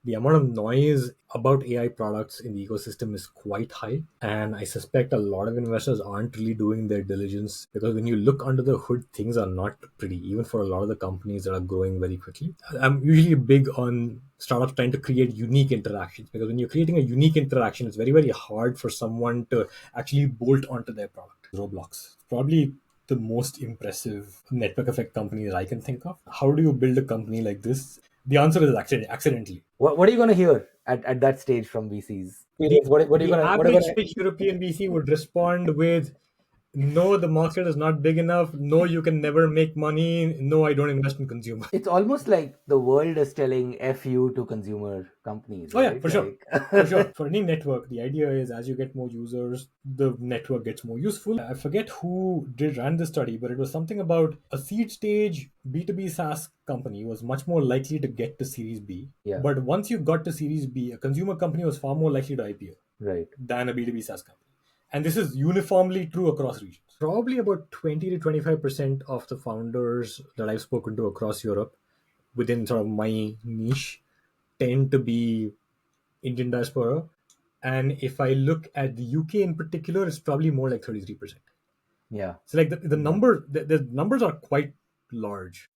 The amount of noise about AI products in the ecosystem is quite high. And I suspect a lot of investors aren't really doing their diligence because when you look under the hood, things are not pretty, even for a lot of the companies that are growing very quickly. I'm usually big on startups trying to create unique interactions because when you're creating a unique interaction, it's very, very hard for someone to actually bolt onto their product. Roblox, probably the most impressive network effect company that I can think of. How do you build a company like this? The answer is accidentally. What are you going to hear at that stage from VCs? The, What are you the going to average big European VC would respond with, no, the market is not big enough. No, you can never make money. No, I don't invest in consumer. It's almost like the world is telling F you to consumer companies, Oh yeah, right? for sure. Like, For sure. For any network, the idea is as you get more users, the network gets more useful. I forget who did ran this study, but it was something about a seed stage B2B SaaS company was much more likely to get to Series B. yeah, But once you got to Series B, a consumer company was far more likely to IPO right. than a B2B SaaS company. And this is uniformly true across regions. Probably about 20 to 25% of the founders that I've spoken to across Europe within sort of my niche tend to be Indian diaspora. And if I look at the UK in particular, it's probably more like 33%. Yeah. So like the Yeah. number, the numbers are quite large.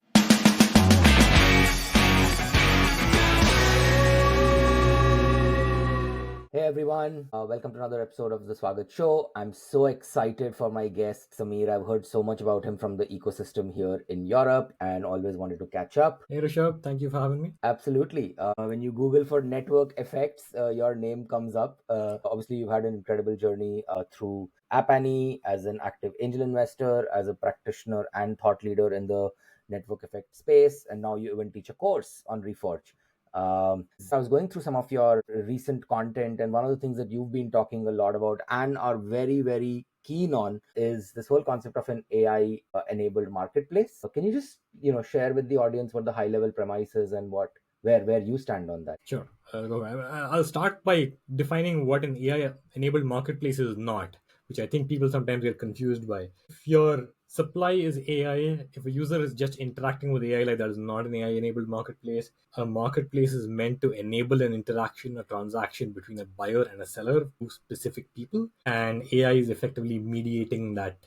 Hey everyone, welcome to another episode of the Svagat Show. I'm so excited for my guest Samir. I've heard so much about him from the ecosystem here in Europe and always wanted to catch up. Hey Rishabh, thank you for having me. Absolutely. When you Google for network effects, your name comes up. Obviously, you've had an incredible journey through App Annie as an active angel investor, as a practitioner and thought leader in the network effect space, and now you even teach a course on Reforge. So I was going through some of your recent content, and one of the things that you've been talking a lot about and are very, very keen on is this whole concept of an AI enabled marketplace. So can you just share with the audience what the high level premise is and where you stand on that? Sure. I'll start by defining what an AI enabled marketplace is not, which I think people sometimes get confused by. If your supply is AI, if a user is just interacting with AI, like that is not an AI enabled marketplace. A marketplace is meant to enable an interaction, a transaction between a buyer and a seller, two specific people, and AI is effectively mediating that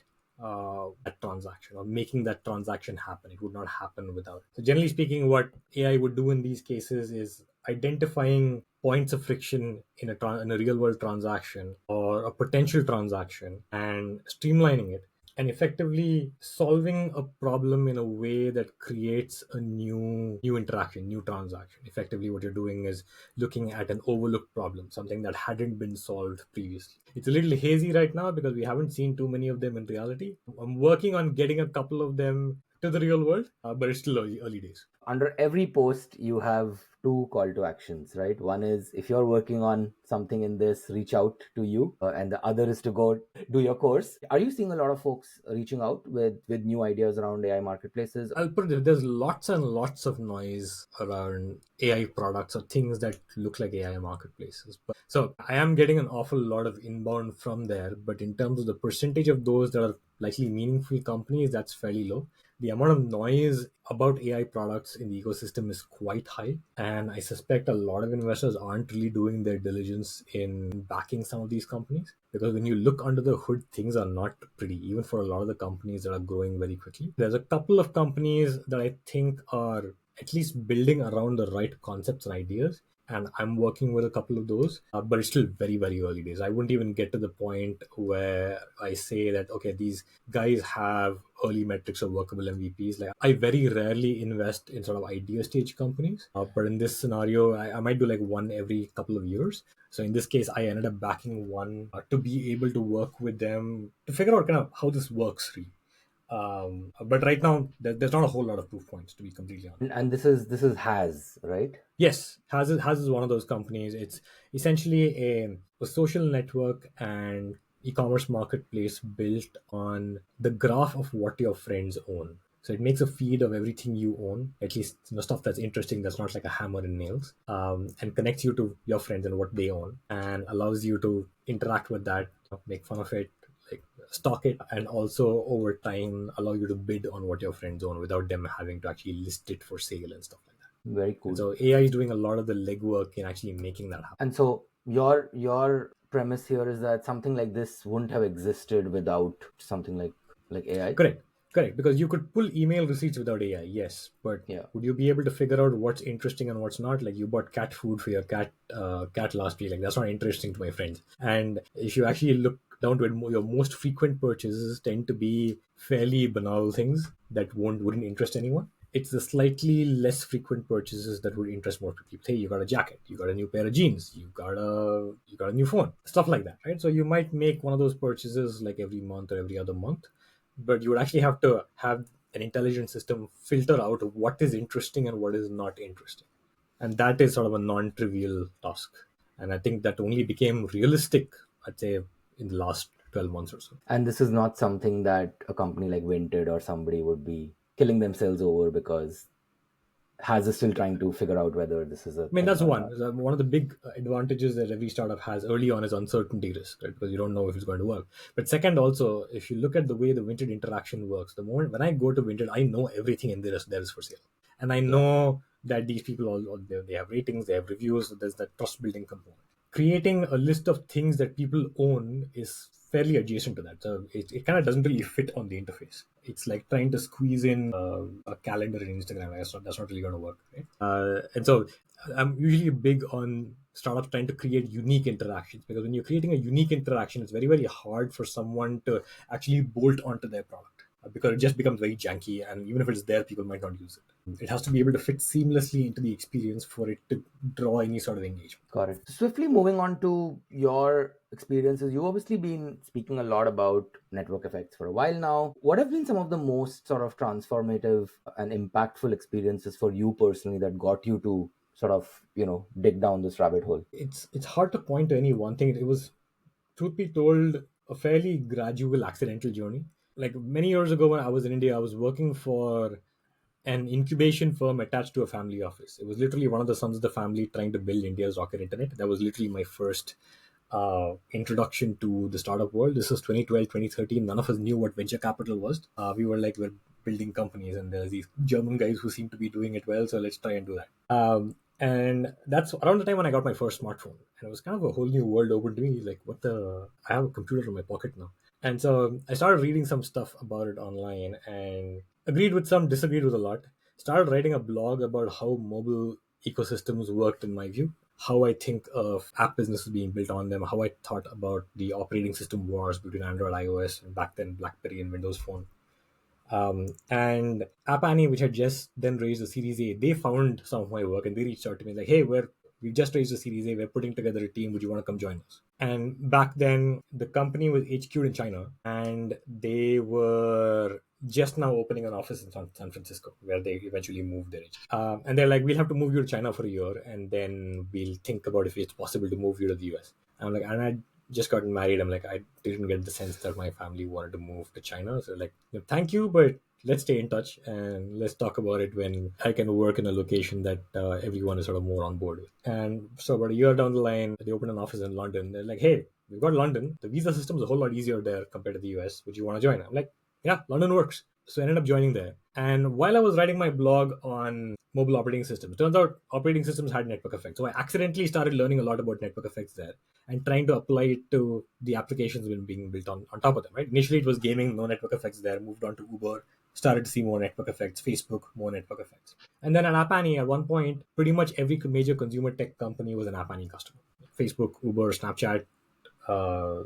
transaction or making that transaction happen. It would not happen without it. So generally speaking, what AI would do in these cases is identifying points of friction in a real world transaction or a potential transaction and streamlining it and effectively solving a problem in a way that creates a new interaction, new transaction. Effectively what you're doing is looking at an overlooked problem, something that hadn't been solved previously. It's a little hazy right now because we haven't seen too many of them in reality. I'm working on getting a couple of them to the real world, but it's still early days. Under every post you have two call to actions, right? One is if you're working on something in this, reach out to you, and the other is to go do your course. Are you seeing a lot of folks reaching out with new ideas around AI marketplaces? I'll put it, there's lots and lots of noise around AI products or things that look like AI marketplaces. But so I am getting an awful lot of inbound from there, but in terms of the percentage of those that are likely meaningful companies, that's fairly low. The amount of noise about AI products in the ecosystem is quite high. And I suspect a lot of investors aren't really doing their diligence in backing some of these companies. Because when you look under the hood, things are not pretty, even for a lot of the companies that are growing very quickly. There's a couple of companies that I think are at least building around the right concepts and ideas. And I'm working with a couple of those, but it's still very, very early days. I wouldn't even get to the point where I say that, okay, these guys have early metrics of workable MVPs. Like I very rarely invest in sort of idea stage companies, but in this scenario, I might do like one every couple of years. So in this case, I ended up backing one to be able to work with them to figure out kind of how this works really. But right now, there's not a whole lot of proof points to be completely honest. And this is has, right? Yes, Has is one of those companies. It's essentially a social network and e-commerce marketplace built on the graph of what your friends own. So it makes a feed of everything you own, at least stuff that's interesting, that's not like a hammer and nails, and connects you to your friends and what they own, and allows you to interact with that, make fun of it, like stock it, and also over time allow you to bid on what your friends own without them having to actually list it for sale and stuff like that. Very And cool. so AI is doing a lot of the legwork in actually making that happen. And so your premise here is that something like this wouldn't have existed without something like AI. Correct. Correct. Because you could pull email receipts without AI, yes. But Yeah. would you be able to figure out what's interesting and what's not? Like you bought cat food for your cat last week. Like that's not interesting to my friends. And if you actually look down to it, your most frequent purchases tend to be fairly banal things that wouldn't interest anyone. It's the slightly less frequent purchases that would interest more people. Hey, you got a jacket, you got a new pair of jeans, you got a new phone, stuff like that, right? So you might make one of those purchases like every month or every other month, but you would actually have to have an intelligent system filter out what is interesting and what is not interesting. And that is sort of a non-trivial task. And I think that only became realistic, I'd say, in the last 12 months or so. And this is not something that a company like Vinted or somebody would be killing themselves over, because Has is still trying to figure out whether this is a I mean, thing that's or one. not. One of the big advantages that every startup has early on is uncertainty risk, right? Because you don't know if it's going to work. But second, also, if you look at the way the Vinted interaction works, the moment when I go to Vinted, I know everything in there is for sale, and I Yeah, know that these people they have ratings, they have reviews. So there's that trust building component. Creating a list of things that people own is fairly adjacent to that. So it kind of doesn't really fit on the interface. It's like trying to squeeze in a calendar in Instagram. That's not really going to work, right? And so I'm usually big on startups trying to create unique interactions, because when you're creating a unique interaction, it's very, very hard for someone to actually bolt onto their product, because it just becomes very janky. And even if it's there, people might not use it. It has to be able to fit seamlessly into the experience for it to draw any sort of engagement. got it. Swiftly moving on to your experiences, you've obviously been speaking a lot about network effects for a while now. What have been some of the most sort of transformative and impactful experiences for you personally that got you to sort of, dig down this rabbit hole? It's hard to point to any one thing. It was, truth be told, a fairly gradual, accidental journey. Like many years ago when I was in India, I was working for an incubation firm attached to a family office. It was literally one of the sons of the family trying to build India's rocket internet. That was literally my first introduction to the startup world. This was 2012, 2013. None of us knew what venture capital was. We were like, we're building companies, and there's these German guys who seem to be doing it well, so let's try and do that. And that's around the time when I got my first smartphone. And it was kind of a whole new world open to me. Like, what the? I have a computer in my pocket now. And so I started reading some stuff about it online and agreed with some, disagreed with a lot. Started writing a blog about how mobile ecosystems worked in my view, how I think of app businesses being built on them, how I thought about the operating system wars between Android, iOS, and back then BlackBerry and Windows Phone. And App Annie, which had just then raised a Series A, they found some of my work and they reached out to me like, "Hey, we just raised a Series A. We're putting together a team. Would you want to come join us?" And back then, the company was HQ'd in China, and they were just now opening an office in San Francisco, where they eventually moved their HQ. And they're like, "We'll have to move you to China for a year, and then we'll think about if it's possible to move you to the US." I'm like, and I just gotten married. I'm like, I didn't get the sense that my family wanted to move to China. So like, thank you, but let's stay in touch and let's talk about it when I can work in a location that everyone is sort of more on board with. And so about a year down the line, they opened an office in London. They're like, "Hey, we've got London. The visa system is a whole lot easier there compared to the US. Would you want to join?" I'm like, "Yeah, London works." So I ended up joining there. And while I was writing my blog on mobile operating systems, turns out operating systems had network effects. So I accidentally started learning a lot about network effects there and trying to apply it to the applications being built on top of them. Right? Initially, it was gaming, no network effects there. Moved on to Uber, started to see more network effects. Facebook, more network effects. And then at App Annie, at one point, pretty much every major consumer tech company was an App Annie customer. Facebook, Uber, Snapchat, uh,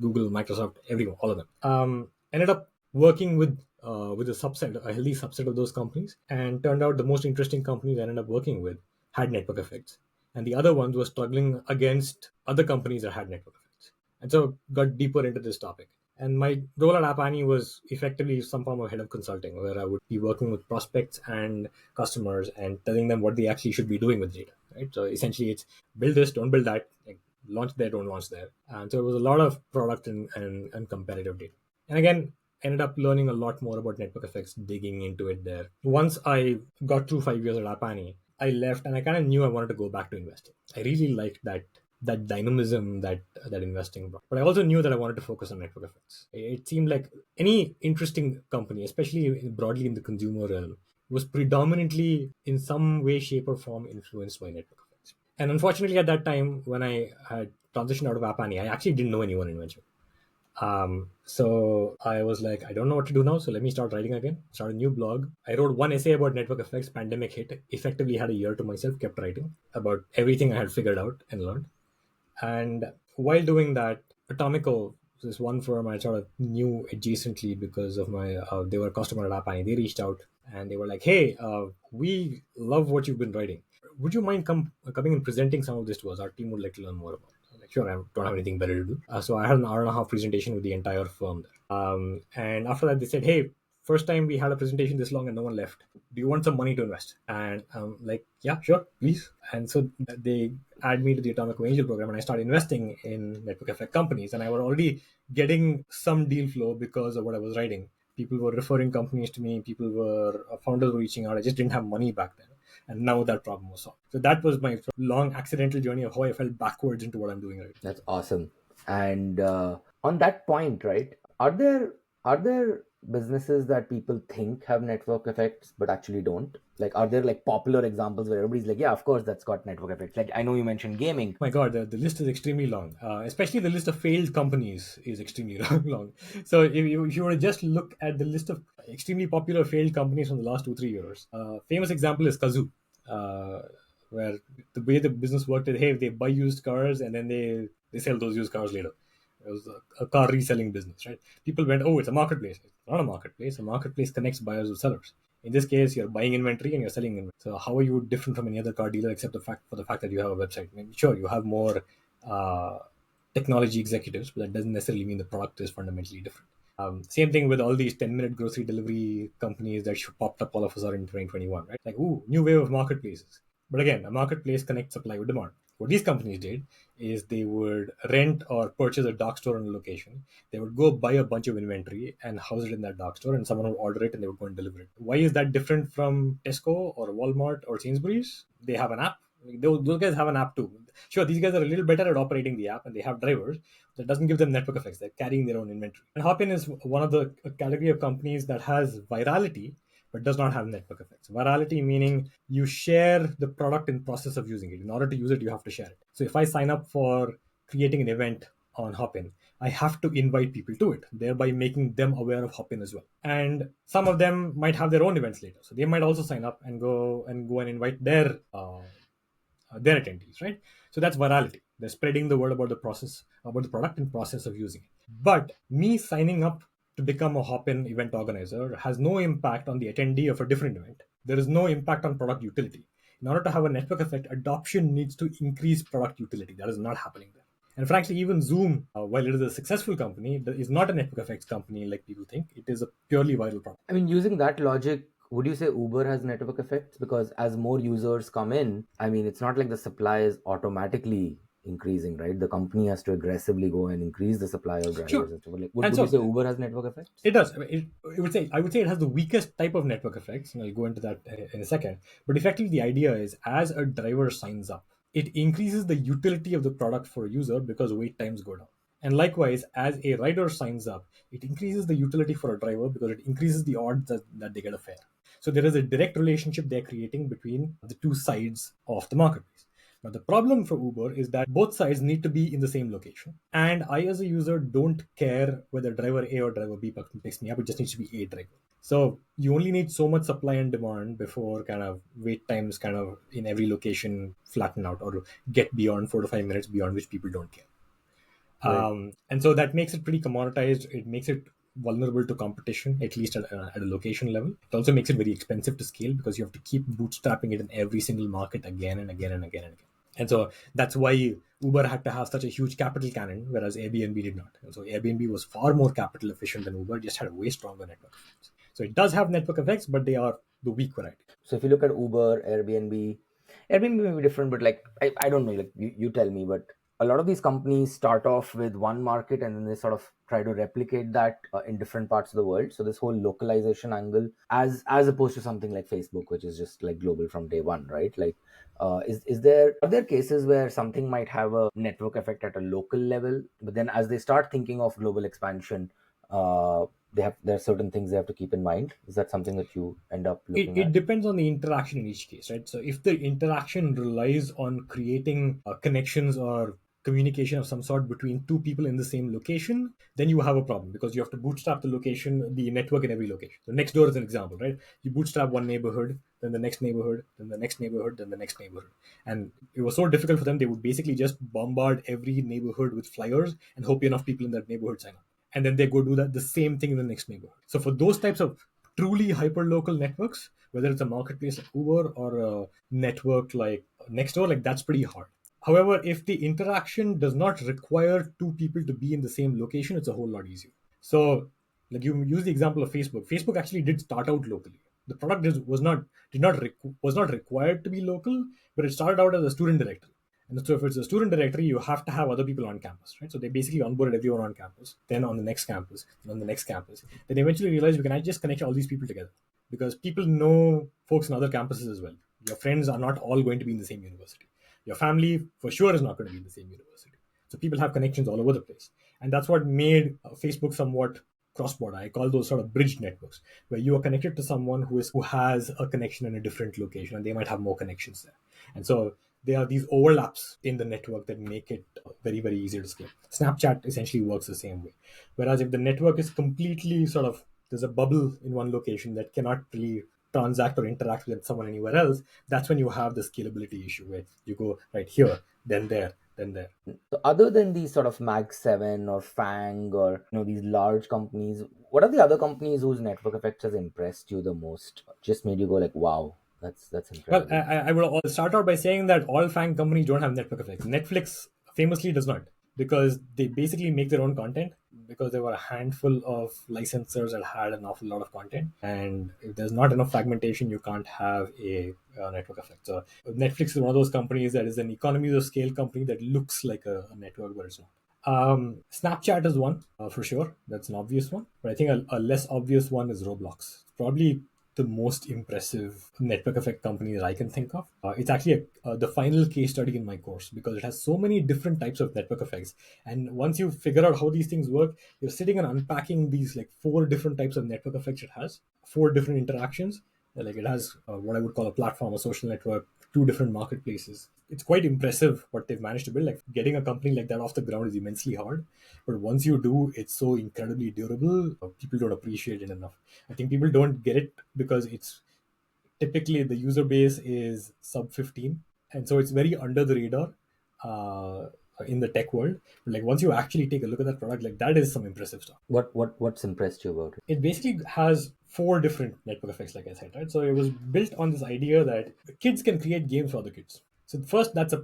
Google, Microsoft, everyone, all of them. Ended up working with a healthy subset of those companies, and turned out the most interesting companies I ended up working with had network effects, and the other ones were struggling against other companies that had network effects, and so got deeper into this topic. And my role at App Annie was effectively some form of head of consulting, where I would be working with prospects and customers and telling them what they actually should be doing with data. Right. So essentially, it's build this, don't build that. Like, launch there, don't launch there. And so it was a lot of product and competitive data. And again, ended up learning a lot more about network effects, digging into it there. Once I got through 5 years at App Annie, I left and I kind of knew I wanted to go back to investing. I really liked that dynamism that investing brought. But I also knew that I wanted to focus on network effects. It seemed like any interesting company, especially broadly in the consumer realm, was predominantly in some way, shape, or form influenced by network effects. And unfortunately, at that time, when I had transitioned out of App Annie, I actually didn't know anyone in venture. So I was like, I don't know what to do now. So let me start writing again, start a new blog. I wrote one essay about network effects, pandemic hit, effectively had a year to myself, kept writing about everything I had figured out and learned. And while doing that, Atomico, this one firm I sort of knew adjacently because of my, they were a customer at App Annie. They reached out and they were like, hey, we love what you've been writing. Would you mind coming and presenting some of this to us? Our team would like to learn more about it. I was like, sure, I don't have anything better to do. So I had an hour and a half presentation with the entire firm there. And after that, they said, hey, first time we had a presentation this long and no one left. Do you want some money to invest? And I'm like, yeah, sure, please. And so they add me to the Atomico Angel Program, and I started investing in network effect companies. And I was already getting some deal flow because of what I was writing. People were referring companies to me. People were founders were reaching out. I just didn't have money back then, and now that problem was solved. So that was my long accidental journey of how I fell backwards into what I'm doing right That's awesome. And on that point, right? Are there businesses that people think have network effects but actually don't? Like, are there like popular examples where everybody's like, yeah, of course that's got network effects? Like, I know you mentioned gaming. My God, the list is extremely long. Especially the list of failed companies is extremely long. So if you were to just look at the list of extremely popular failed companies from the last 2 3 years, famous example is Cazoo, uh, where the way the business worked is, hey, they buy used cars and then they sell those used cars later. It was a car reselling business, right? People went, oh, it's a marketplace. It's not a marketplace. A marketplace connects buyers with sellers. In this case, you're buying inventory and you're selling inventory. So how are you different from any other car dealer except the fact that you have a website? I mean, sure, you have more uh, technology executives, but that doesn't necessarily mean the product is fundamentally different. Same thing with all these 10-minute grocery delivery companies that popped up all of a sudden in 2021, right? Like, ooh, new wave of marketplaces. But again, a marketplace connects supply with demand. What these companies did is they would rent or purchase a dark store on a location. They would go buy a bunch of inventory and house it in that dark store, and someone would order it and they would go and deliver it. Why is that different from Tesco or Walmart or Sainsbury's? They have an app. Those guys have an app too. Sure, these guys are a little better at operating the app and they have drivers. That doesn't give them network effects. They're carrying their own inventory. And Hopin is one of the category of companies that has virality but does not have network effects. Virality meaning you share the product in process of using it. In order to use it, you have to share it. So if I sign up for creating an event on Hopin, I have to invite people to it, thereby making them aware of Hopin as well. And some of them might have their own events later, so they might also sign up and go and invite their attendees, right? So that's virality. They're spreading the word about the process, about the product and process of using it. But me signing up to become a hop-in event organizer has no impact on the attendee of a different event. There is no impact on product utility. In order to have a network effect, adoption needs to increase product utility. That is not happening there. And frankly, even Zoom, while it is a successful company, is not a network effects company like people think. It is a purely viral product. I mean, using that logic, would you say Uber has network effects? Because as more users come in, I mean, it's not like the supply is automatically increasing, right? The company has to aggressively go and increase the supply of Sure. drivers and stuff. Like, And would you so say Uber has network effects? it does. I mean, I would say it has the weakest type of network effects, and I'll go into that in a second. But effectively, the idea is as a driver signs up, it increases the utility of the product for a user because wait times go down. And likewise, as a rider signs up, it increases the utility for a driver because it increases the odds that they get a fare. So there is a direct relationship they're creating between the two sides of the marketplace. Now, the problem for Uber is that both sides need to be in the same location. And I, as a user, don't care whether driver A or driver B picks me up. It just needs to be a driver. So you only need so much supply and demand before kind of wait times kind of in every location flatten out or get beyond 4 to 5 minutes, beyond which people don't care. Right. And so that makes it pretty commoditized. It makes it vulnerable to competition, at least at a location level. It also makes it very expensive to scale because you have to keep bootstrapping it in every single market again and again and again and again. And so that's why Uber had to have such a huge capital cannon, whereas Airbnb did not. And so Airbnb was far more capital efficient than Uber, just had a way stronger network effects. So it does have network effects, but they are the weak variety. So if you look at Uber, Airbnb may be different, but like I don't know, like you tell me, but a lot of these companies start off with one market and then they sort of try to replicate that in different parts of the world. So this whole localization angle, as opposed to something like Facebook, which is just like global from day one, right? Like, are there cases where something might have a network effect at a local level, but then as they start thinking of global expansion, there are certain things they have to keep in mind? Is that something that you end up looking It at? depends on the interaction in each case, right? So if the interaction relies on creating connections or communication of some sort between two people in the same location, then you have a problem because you have to bootstrap the location, the network in every location. So next door is an example, right? You bootstrap one neighborhood, then the next neighborhood, then the next neighborhood, then the next neighborhood. And it was so difficult for them, they would basically just bombard every neighborhood with flyers and hope enough people in that neighborhood sign up. And then they go do that the same thing in the next neighborhood. So for those types of truly hyper-local networks, whether it's a marketplace like Uber or a network like Nextdoor, like that's pretty hard. However, if the interaction does not require two people to be in the same location, it's a whole lot easier. So, like you use the example of Facebook. Facebook actually did start out locally. The product was not did not was not required to be local, but it started out as a student directory. And so if it's a student directory, you have to have other people on campus, right? So they basically onboarded everyone on campus, then on the next campus, and on the next campus. Then eventually realized we can just connect all these people together because people know folks in other campuses as well. Your friends are not all going to be in the same university. Your family for sure is not going to be in the same university. So people have connections all over the place. And that's what made Facebook somewhat cross-border. I call those sort of bridge networks, where you are connected to someone who has a connection in a different location, and they might have more connections there. And so there are these overlaps in the network that make it very, very easy to scale. Snapchat essentially works the same way. Whereas if the network is completely sort of, there's a bubble in one location that cannot really transact or interact with someone anywhere else, that's when you have the scalability issue where you go right here, then there, then there. So other than these sort of Mag 7 or Fang or these large companies, what are the other companies whose network effects has impressed you the most? Just made you go like, wow, that's Well, incredible. I will start out by saying that all FANG companies don't have network effects. Netflix famously does not because they basically make their own content because there were a handful of licensors that had an awful lot of content. And if there's not enough fragmentation, you can't have a network effect. So Netflix is one of those companies that is an economies of scale company that looks like a network, but it's not. Snapchat is one for sure. That's an obvious one. But I think a less obvious one is Roblox. Probably the most impressive network effect company that I can think of. It's actually the final case study in my course because it has so many different types of network effects. And once you figure out how these things work, you're sitting and unpacking these like four different types of network effects it has, four different interactions. Like it has what I would call a platform, a social network, two different marketplaces. It's quite impressive what they've managed to build. Like getting a company like that off the ground is immensely hard, but once you do, it's so incredibly durable. People don't appreciate it enough. I think people don't get it because it's typically the user base is sub 15, and so it's very under the radar uh, in the tech world. But like once you actually take a look at that product, like that is some impressive stuff. What's impressed you about it? It basically has four different network effects, like I said, right? So it was built on this idea that kids can create games for other kids. So first, that's a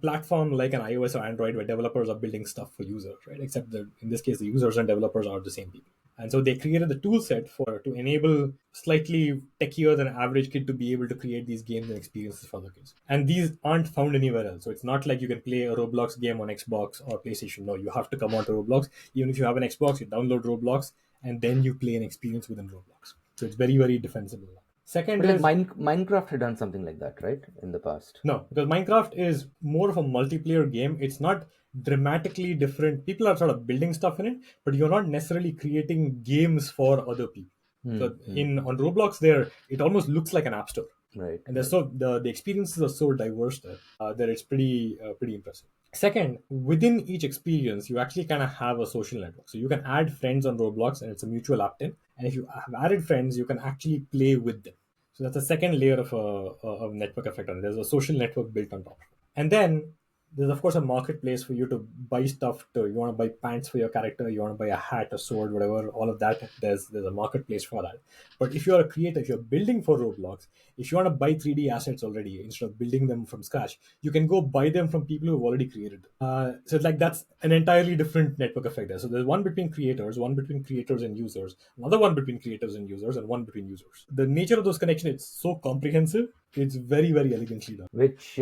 platform like an iOS or Android where developers are building stuff for users, right? Except that in this case, the users and developers are the same people. And so they created the tool set to enable slightly techier than average kid to be able to create these games and experiences for other kids. And these aren't found anywhere else. So it's not like you can play a Roblox game on Xbox or PlayStation. No, you have to come onto Roblox. Even if you have an Xbox, you download Roblox and then you play an experience within Roblox. So it's very, very defensible. Second But like is Minecraft had done something like that, right, in the past. no, because Minecraft is more of a multiplayer game. It's not dramatically different. People are sort of building stuff in it, but you're not necessarily creating games for other people. So Hmm. in on Roblox, there it almost looks like an app store, Right, and there's right. so the experiences are so diverse there that it's pretty impressive. Second, within each experience, you actually kind of have a social network. So you can add friends on Roblox, and it's a mutual opt-in. And if you have added friends, you can actually play with them. So that's a second layer of a network effect on it. There's a social network built on top. And then there's of course a marketplace for you to buy stuff. You want to buy pants for your character, you want to buy a hat, a sword, whatever, all of that. There's a marketplace for that. But if you're a creator, if you're building for Roblox, if you want to buy 3D assets already instead of building them from scratch, you can go buy them from people who've already created them. So it's like that's an entirely different network effect there. So there's one between creators and users, another one between creators and users, and one between users. The nature of those connections, it's so comprehensive. It's very, very elegantly done. Which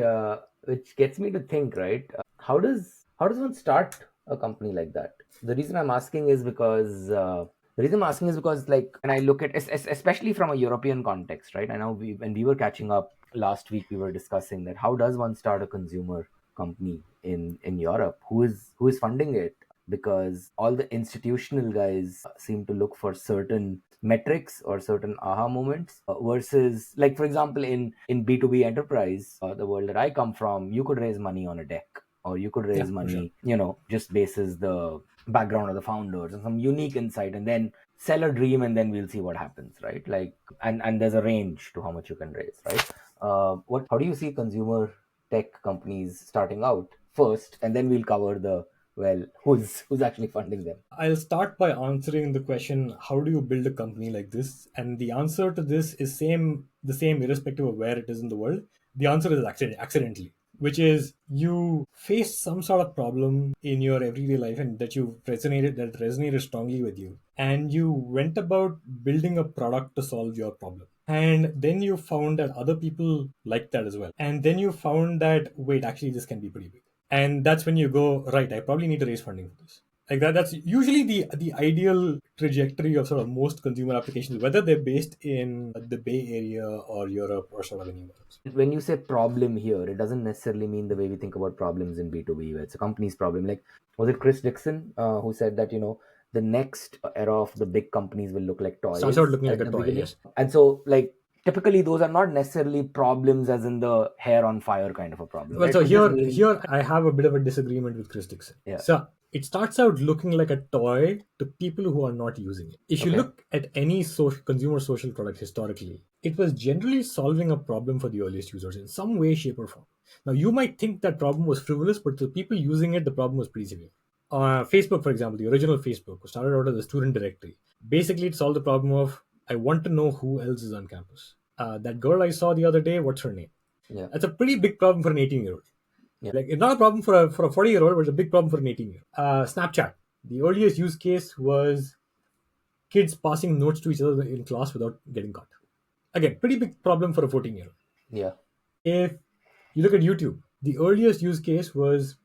gets me to think, right? How does one start a company like that? The reason I'm asking is because like when I look at especially from a European context, right? I know when we were catching up last week, we were discussing that how does one start a consumer company in Europe? Who is funding it? because all the institutional guys seem to look for certain metrics or certain aha moments, versus, like, for example, in B2B enterprise, the world that I come from, you could raise money on a deck, or you could Yeah, raise for sure. money, just basis the background of the founders and some unique insight, and then sell a dream, and then we'll see what happens, right? Like, and there's a range to how much you can raise, right? What How do you see consumer tech companies starting out first, and then we'll cover the, well, who's actually funding them? I'll start by answering the question, how do you build a company like this? And the answer to this is the same irrespective of where it is in the world. The answer is accidentally, which is you face some sort of problem in your everyday life and that resonated strongly with you. And you went about building a product to solve your problem. And then you found that other people like that as well. And then you found that, wait, actually this can be pretty big. And that's when you go, right, I probably need to raise funding for this. Like that's usually the ideal trajectory of sort of most consumer applications, whether they're based in the Bay Area or Europe or sort of anywhere else. When you say problem here, it doesn't necessarily mean the way we think about problems in B2B, where it's a company's problem. Like, was it Chris Dixon who said that, the next era of the big companies will look like Starts out toys looking like at a the toy, beginning? yes. And so, like, typically those are not necessarily problems as in the hair on fire kind of a problem, Well, right? It so could just here I have a bit of a disagreement with Chris Dixon. yeah. So it starts out looking like a toy to people who are not using it. If you Okay. look at any consumer social product historically, it was generally solving a problem for the earliest users in some way, shape, or form. Now you might think that problem was frivolous, but to people using it, the problem was pretty severe. Facebook, for example, the original Facebook started out as a student directory. Basically, it solved the problem of, I want to know who else is on campus. That girl I saw the other day, what's her name? Yeah. That's a pretty big problem for an 18-year-old. Yeah. Like, it's not a problem for a 40-year-old, but it's a big problem for an 18-year-old. Snapchat. The earliest use case was kids passing notes to each other in class without getting caught. Again, pretty big problem for a 14-year-old. Yeah. If you look at YouTube, the earliest use case was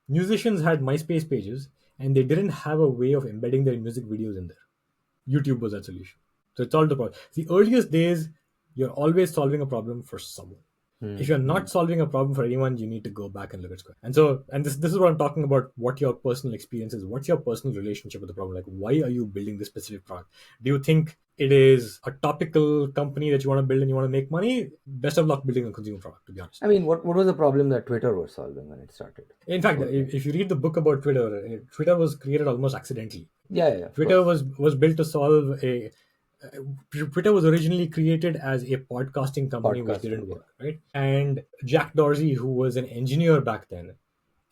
musicians had MySpace pages and they didn't have a way of embedding their music videos in there. YouTube was that solution. So it solved the problem. The earliest days, you're always solving a problem for someone. If you're Mm-hmm. not solving a problem for anyone, you need to go back and look at Square. And so, and this is what I'm talking about. What your personal experience is. What's your personal relationship with the problem? Like, why are you building this specific product? Do you think it is a topical company that you want to build and you want to make money? Best of luck building a consumer product, to be honest. I mean, what was the problem that Twitter was solving when it started? In fact, What was it? if you read the book about Twitter, Twitter was created almost accidentally. Yeah, yeah, of Twitter course. was built to solve a. Twitter was originally created as a podcasting company, which Podcasting, didn't yeah. work, right? And Jack Dorsey, who was an engineer back then,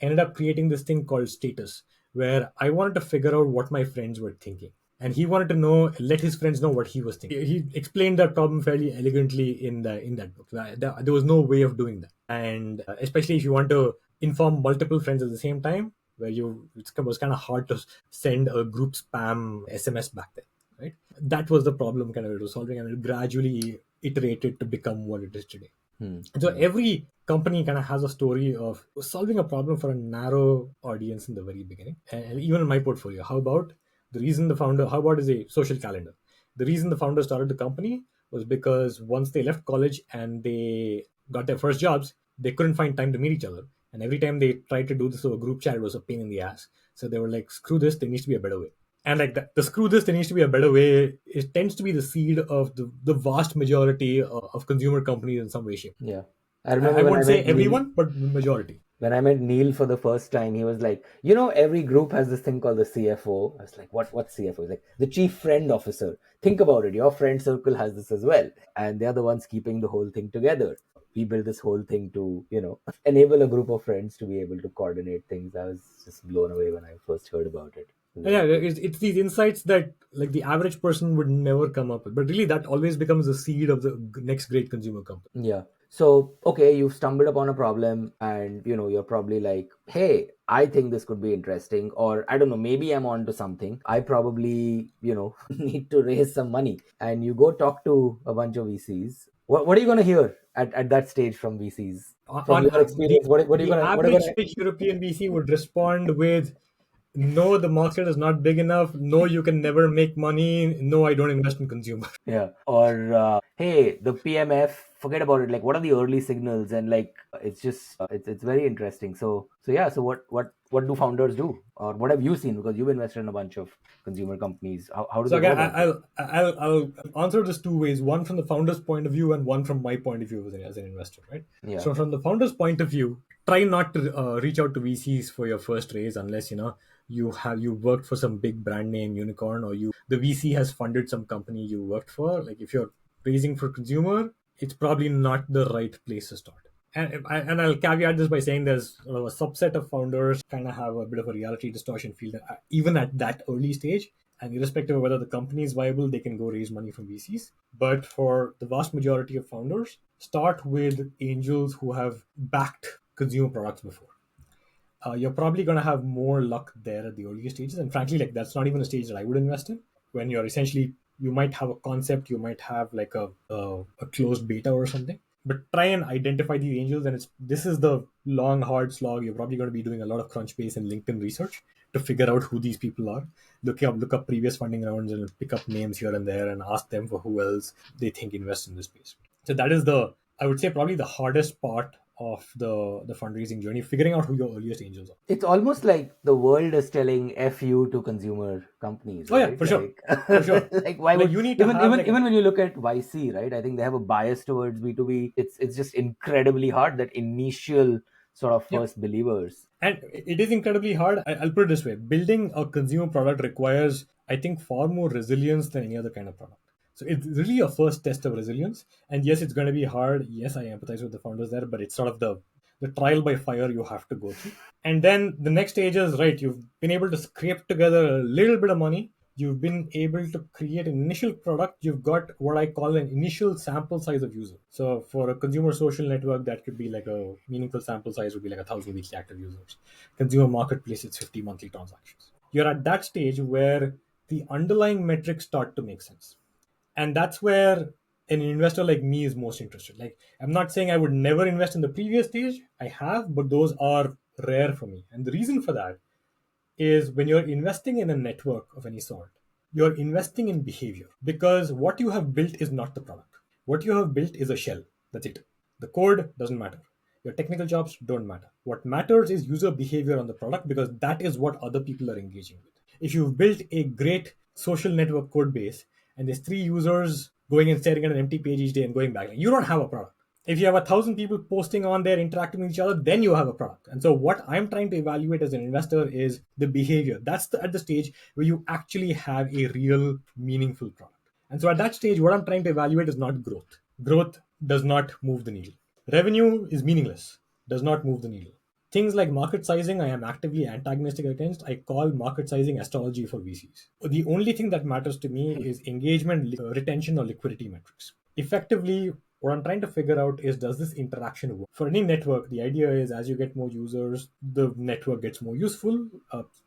ended up creating this thing called Status, where I wanted to figure out what my friends were thinking. And he wanted to let his friends know what he was thinking. He explained that problem fairly elegantly in that book. There was no way of doing that. And especially if you want to inform multiple friends at the same time, it was kind of hard to send a group spam SMS back then, right? That was the problem kind of it was solving, and it gradually iterated to become what it is today. Hmm. So every company kind of has a story of solving a problem for a narrow audience in the very beginning. And even in my portfolio, how about is a social calendar? The reason the founder started the company was because once they left college and they got their first jobs, they couldn't find time to meet each other. And every time they tried to do this through a group chat, it was a pain in the ass. So they were like, screw this, there needs to be a better way. And like the screw this, there needs to be a better way. It tends to be the seed of the vast majority of consumer companies in some way, shape. Yeah. I remember I when I won't say met Neil. everyone, but majority. When I met Neil for the first time, he was like, every group has this thing called the CFO. I was like, what's CFO? He's like, the chief friend officer. Think about it. Your friend circle has this as well. And they're the ones keeping the whole thing together. We built this whole thing to, enable a group of friends to be able to coordinate things. I was just blown away when I first heard about it. Yeah, it's these insights that like the average person would never come up with, but really that always becomes the seed of the next great consumer company. Yeah. So, okay, you've stumbled upon a problem and, you're probably like, hey, I think this could be interesting. Or I don't know, maybe I'm on to something. I probably, need to raise some money. And you go talk to a bunch of VCs. What are you going to hear at that stage from VCs? From On your experience, what are you the going to, average rich European VC would respond with, "No, the market is not big enough. No, you can never make money. No, I don't invest in consumer." yeah. Or, hey, the PMF forget about it. Like, what are the early signals? And like, it's just it's very interesting. So yeah. So what do founders do, or what have you seen? Because you've invested in a bunch of consumer companies. How do So they go again, about it? I'll answer this two ways: one from the founder's point of view, and one from my point of view as an investor. Right. Yeah. So from the founder's point of view, try not to reach out to VCs for your first raise unless you worked for some big brand name unicorn, or the VC has funded some company you worked for. Like if you're raising for consumer, it's probably not the right place to start. And I'll caveat this by saying there's a subset of founders kind of have a bit of a reality distortion field, even at that early stage. And irrespective of whether the company is viable, they can go raise money from VCs. But for the vast majority of founders, start with angels who have backed consumer products before. You're probably going to have more luck there at the earlier stages. And frankly, like that's not even a stage that I would invest in. When you're essentially, you might have a concept, you might have like a closed beta or something. But try and identify these angels, and this is the long, hard slog. You're probably going to be doing a lot of Crunchbase and LinkedIn research to figure out who these people are. Look up previous funding rounds and pick up names here and there and ask them for who else they think invests in this space. So that is I would say probably the hardest part of the fundraising journey, figuring out who your earliest angels are. It's almost like the world is telling F you to consumer companies, Oh yeah, right? for sure, Like, for sure. like why Like would you need to even have even like even when you look at YC, right? I think they have a bias towards B2B. It's just incredibly hard, that initial sort of yep. first believers. And it is incredibly hard. I'll put it this way: building a consumer product requires, I think, far more resilience than any other kind of product. So it's really a first test of resilience. And yes, it's going to be hard. Yes, I empathize with the founders there, but it's sort of the trial by fire you have to go through. And then the next stage is right. You've been able to scrape together a little bit of money. You've been able to create an initial product. You've got what I call an initial sample size of user. So for a consumer social network, that could be like a meaningful sample size would be like 1,000 weekly active users. Consumer marketplace, it's 50 monthly transactions. You're at that stage where the underlying metrics start to make sense. And that's where an investor like me is most interested. Like, I'm not saying I would never invest in the previous stage. I have, but those are rare for me. And the reason for that is when you're investing in a network of any sort, you're investing in behavior, because what you have built is not the product. What you have built is a shell. That's it. The code doesn't matter. Your technical jobs don't matter. What matters is user behavior on the product, because that is what other people are engaging with. If you've built a great social network code base and there's three users going and staring at an empty page each day and going back, you don't have a product. If you have 1,000 people posting on there interacting with each other, then you have a product. And so what I'm trying to evaluate as an investor is the behavior. That's at the stage where you actually have a real meaningful product. And so at that stage, what I'm trying to evaluate is not growth. Growth does not move the needle. Revenue is meaningless, does not move the needle. Things like market sizing, I am actively antagonistic against. I call market sizing astrology for VCs. The only thing that matters to me is engagement, retention, or liquidity metrics. Effectively, what I'm trying to figure out is, does this interaction work? For any network, the idea is as you get more users, the network gets more useful.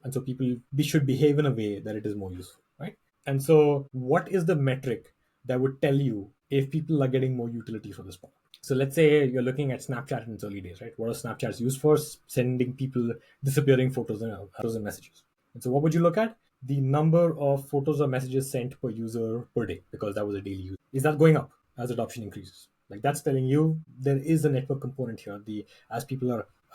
And so people should behave in a way that it is more useful, right? And so what is the metric that would tell you if people are getting more utility for this product? So let's say you're looking at Snapchat in its early days, right? What are Snapchats used for? Sending people disappearing photos and messages. And so what would you look at? The number of photos or messages sent per user per day, because that was a daily use. Is that going up as adoption increases? Like that's telling you there is a network component here.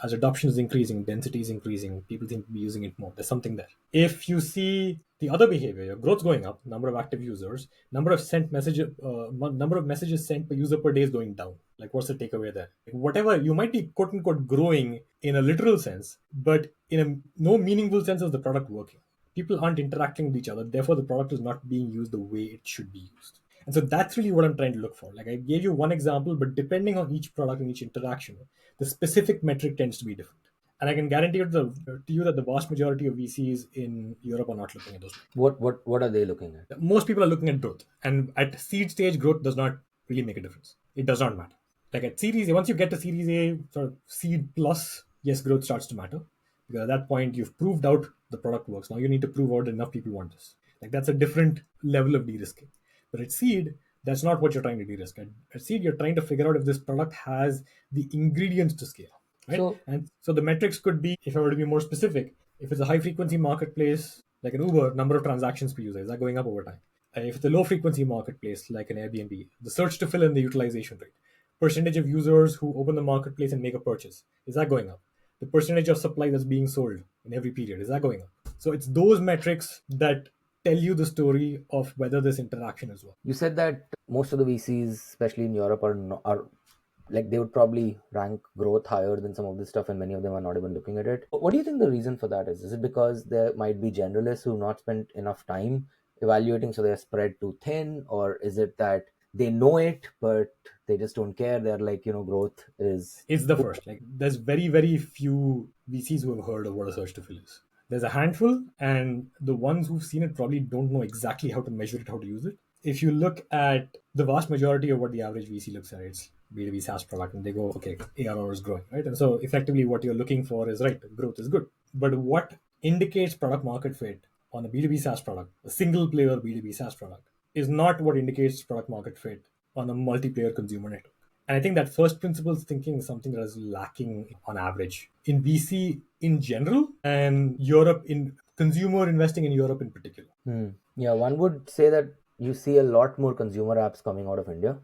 As adoption is increasing, density is increasing, people seem to be using it more. There's something there. If you see the other behavior, your growth's going up, number of active users, number of messages sent per user per day is going down. Like, what's the takeaway there? Whatever, you might be quote unquote growing in a literal sense, but in no meaningful sense is the product working. People aren't interacting with each other, therefore the product is not being used the way it should be used. And so that's really what I'm trying to look for. Like, I gave you one example, but depending on each product and each interaction, the specific metric tends to be different. And I can guarantee you that the vast majority of VCs in Europe are not looking at those. What are they looking at? Most people are looking at growth, and at seed stage, growth does not really make a difference. It does not matter. Like at Series A, once you get to Series A, sort of seed plus, yes, growth starts to matter, because at that point you've proved out the product works. Now you need to prove out enough people want this. Like that's a different level of de-risking. But at seed, that's not what you're trying to de-risk. At seed, you're trying to figure out if this product has the ingredients to scale. Right? So And so the metrics could be, if I were to be more specific, if it's a high frequency marketplace like an Uber, number of transactions per user, is that going up over time? If it's a low frequency marketplace like an Airbnb, the search to fill in the utilization rate. percentage of users who open the marketplace and make a purchase, is that going up? The percentage of supply that's being sold in every period, is that going up? So it's those metrics that tell you the story of whether this interaction is working. You said that most of the VCs, especially in Europe, are like they would probably rank growth higher than some of this stuff, and many of them are not even looking at it. What do you think the reason for that is? Is it because there might be generalists who've not spent enough time evaluating, so they're spread too thin, or is it that they know it but they just don't care? They're like, growth is. It's the first. Like, there's very, very few VCs who have heard of what a search to fill is. There's a handful, and the ones who've seen it probably don't know exactly how to measure it, how to use it. If you look at the vast majority of what the average VC looks at, it's B2B SaaS product, and they go, okay, ARR is growing, right? And so effectively what you're looking for is, right, growth is good. But what indicates product market fit on a B2B SaaS product, a single player B2B SaaS product, is not what indicates product market fit on a multiplayer consumer network. And I think that first principles thinking is something that is lacking on average in VC in general, and Europe, in consumer investing in Europe in particular. Yeah, one would say that you see a lot more consumer apps coming out of India.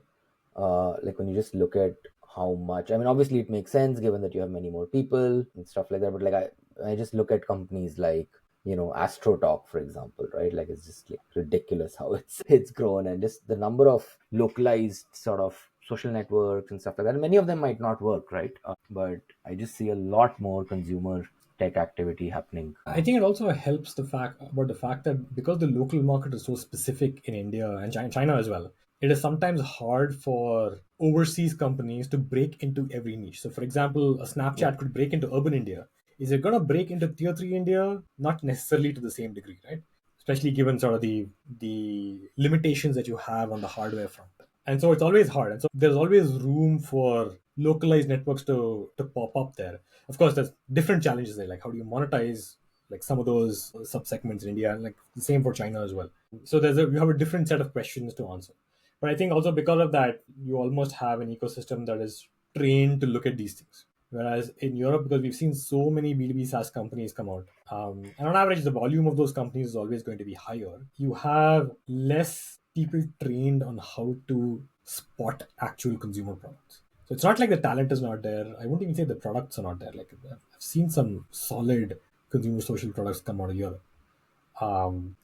Like when you just look at how much, I mean, obviously it makes sense given that you have many more people and stuff like that. But like I just look at companies like, AstroTalk, for example, right? Like it's just like ridiculous how it's grown, and just the number of localized sort of social networks and stuff like that. And many of them might not work, right? But I just see a lot more consumer tech activity happening. I think it also helps the fact that because the local market is so specific in India and China as well, it is sometimes hard for overseas companies to break into every niche. So, for example, a Snapchat could break into urban India. Is it going to break into tier three India? Not necessarily to the same degree, right? Especially given sort of the limitations that you have on the hardware front. And so it's always hard. And so there's always room for localized networks to pop up there. Of course, there's different challenges there, like how do you monetize like some of those subsegments in India, and like the same for China as well. So you have a different set of questions to answer. But I think also because of that, you almost have an ecosystem that is trained to look at these things. Whereas in Europe, because we've seen so many B2B SaaS companies come out, and on average, the volume of those companies is always going to be higher. You have less people trained on how to spot actual consumer products. So it's not like the talent is not there. I won't even say the products are not there. Like I've seen some solid consumer social products come out of Europe.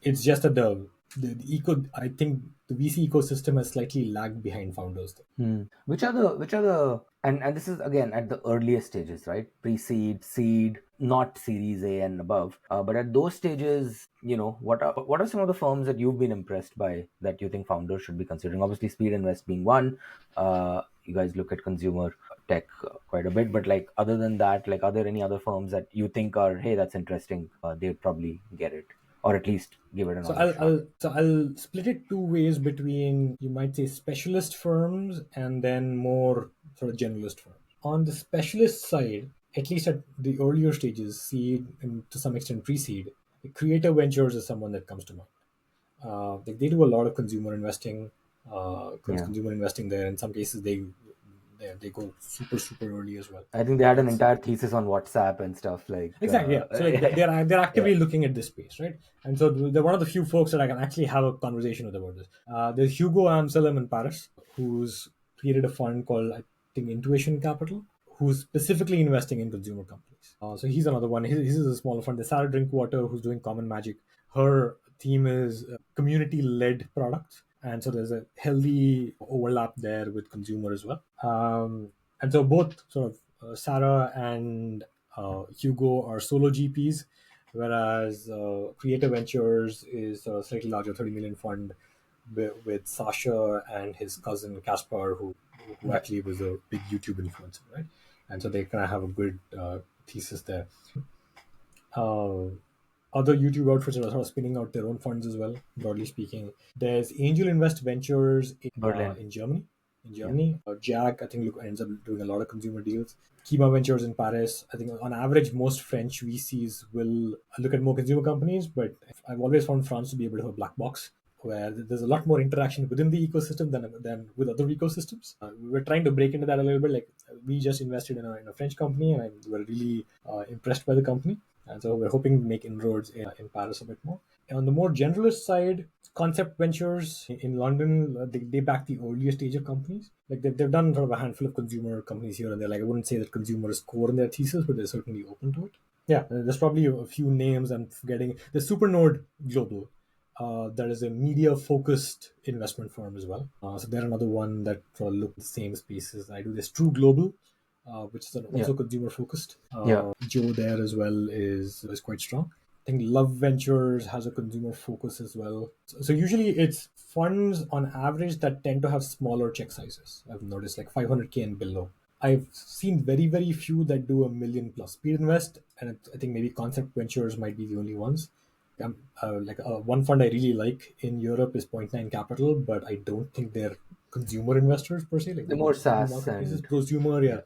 It's just that I think the VC ecosystem has slightly lagged behind founders. Which are the and this is again at the earliest stages, right? Pre-seed, seed, not Series A and above. But at those stages, what are some of the firms that you've been impressed by that you think founders should be considering? Obviously, SpeedInvest being one. You guys look at consumer tech quite a bit, but like other than that, like are there any other firms that you think are, hey, that's interesting? They'd probably get it, or at least give it an So honest shot. I'll split it two ways between, you might say, specialist firms and then more sort of generalist firms. On the specialist side, at least at the earlier stages, seed and to some extent pre-seed, creator ventures is someone that comes to mind. They do a lot of consumer investing, Yeah. consumer investing there. In some cases, they go super super early as well. I think they had an So entire thesis on WhatsApp and stuff like. exactly, yeah. So like they're Yeah. actively looking at this space, right? And so they're one of the few folks that I can actually have a conversation with about this. There's Hugo Amsalem in Paris, who's created a fund called, I think, Intuition Capital, who's specifically investing in consumer companies. So he's another one. His is a smaller fund. There's Sarah Drinkwater, who's doing Common Magic. Her theme is community-led products, and so there's a healthy overlap there with consumer as well. And so both sort of Sarah and Hugo are solo GPs, whereas Creative Ventures is a slightly larger 30 million fund with Sasha and his cousin Caspar, who actually was a big YouTube influencer, right? And so they kind of have a good thesis there. Uh, Other YouTube outfits are sort of spinning out their own funds as well, broadly speaking. There's Angel Invest Ventures Berlin. in Germany. Yeah. Jack, I think, ends up doing a lot of consumer deals. Kima Ventures in Paris. I think on average, most French VCs will look at more consumer companies, but I've always found France to be able to have a black box where there's a lot more interaction within the ecosystem than with other ecosystems. We're trying to break into that a little bit. Like we just invested in a French company, and we're really impressed by the company. And so we're hoping to make inroads in Paris a bit more. On the more generalist side, Concept Ventures in London, they back the earlier stage of companies. Like they've done sort of a handful of consumer companies here and there. Like I wouldn't say that consumer is core in their thesis, but they're certainly open to it. Yeah, there's probably a few names I'm forgetting. The Supernode Global. That is a media-focused investment firm as well. So they're another one that look at the same spaces I do. There's True Global, which is Yeah. also consumer-focused. Yeah. Joe there as well is quite strong. I think Love Ventures has a consumer focus as well. So usually it's funds on average that tend to have smaller check sizes. I've noticed like 500K and below. I've seen very, very few that do a million plus. SpeedInvest and I think maybe Concept Ventures might be the only ones. One fund I really like in Europe is Point Nine Capital, but I don't think they're consumer investors per se. Like The they're more B2B SaaS marketplaces. and Prosumer, yeah. yeah.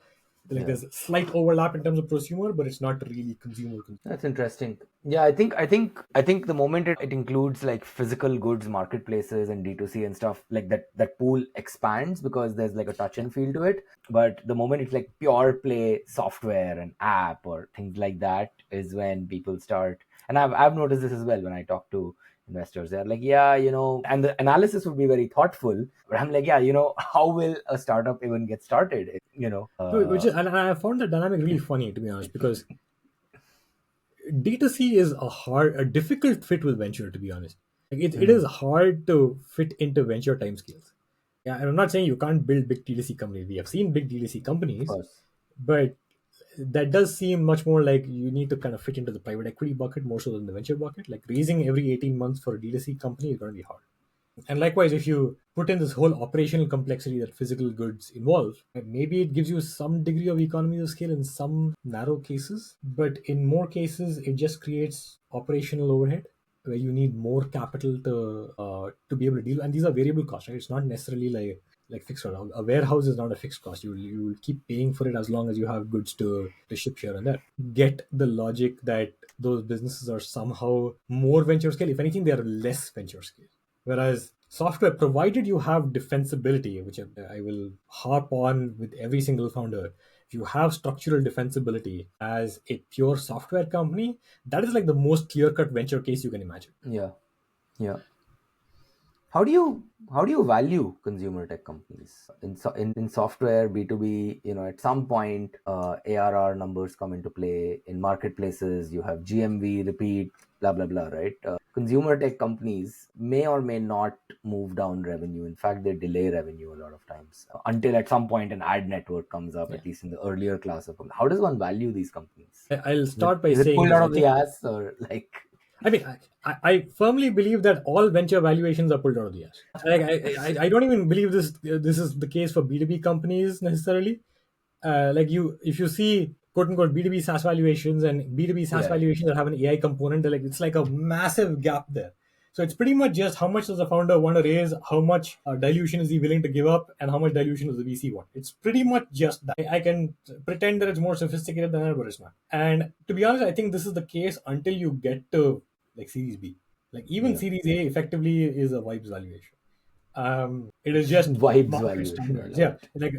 Like Yeah. there's slight overlap in terms of prosumer, but it's not really consumer. That's interesting. Yeah, I think the moment it includes like physical goods marketplaces and D2C and stuff like that pool expands because there's like a touch Yeah. and feel to it. But the moment it's like pure play software and app or things like that is when people start, and I've noticed this as well when I talk to investors. They're like, yeah, and the analysis would be very thoughtful, but I'm like, yeah, how will a startup even get started? Which is, and I found that dynamic really funny to be honest, because D2C is a difficult fit with venture to be honest. Like it is Mhm. hard to fit into venture timescales. Yeah, and I'm not saying you can't build big D2C companies. We have seen big D2C Of companies, course. but that does seem much more like you need to kind of fit into the private equity bucket more so than the venture bucket. Like raising every 18 months for a D2C company is going to be hard. And likewise, if you put in this whole operational complexity that physical goods involve, maybe it gives you some degree of economies of scale in some narrow cases, but in more cases, it just creates operational overhead where you need more capital to be able to deal. And these are variable costs, right? It's not necessarily like fixed cost. A warehouse is not a fixed cost. You will keep paying for it as long as you have goods to ship here and there. Get the logic that those businesses are somehow more venture scale. If anything, they are less venture scale. Whereas software, provided you have defensibility, which I will harp on with every single founder, if you have structural defensibility as a pure software company, that is like the most clear cut venture case you can imagine. Yeah. Yeah. How do you value consumer tech companies in software B2B? At some point, ARR numbers come into play. In marketplaces, you have GMV, repeat, blah blah blah, right? Consumer tech companies may or may not move down revenue. In fact, they delay revenue a lot of times until at some point an ad network comes up. Yeah. At least in the earlier class of companies, how does one value these companies? I'll Is it start by is it saying pulled this. out I of the think, ass or like? I mean, I firmly believe that all venture valuations are pulled out of the ass. Like, I don't even believe this is the case for B2B companies necessarily. Like if you see quote unquote B2B SaaS valuations and B2B SaaS Yeah. valuations that have an AI component, it's like a massive gap there. So it's pretty much just how much does the founder want to raise, how much dilution is he willing to give up, and how much dilution does the VC want. It's pretty much just that. I can pretend that it's more sophisticated than that, but it's not. And to be honest, I think this is the case until you get to like Series B. Like even Yeah. Series A effectively is a vibes valuation. It is just Vibes market valuation. I standards. love Yeah, it. like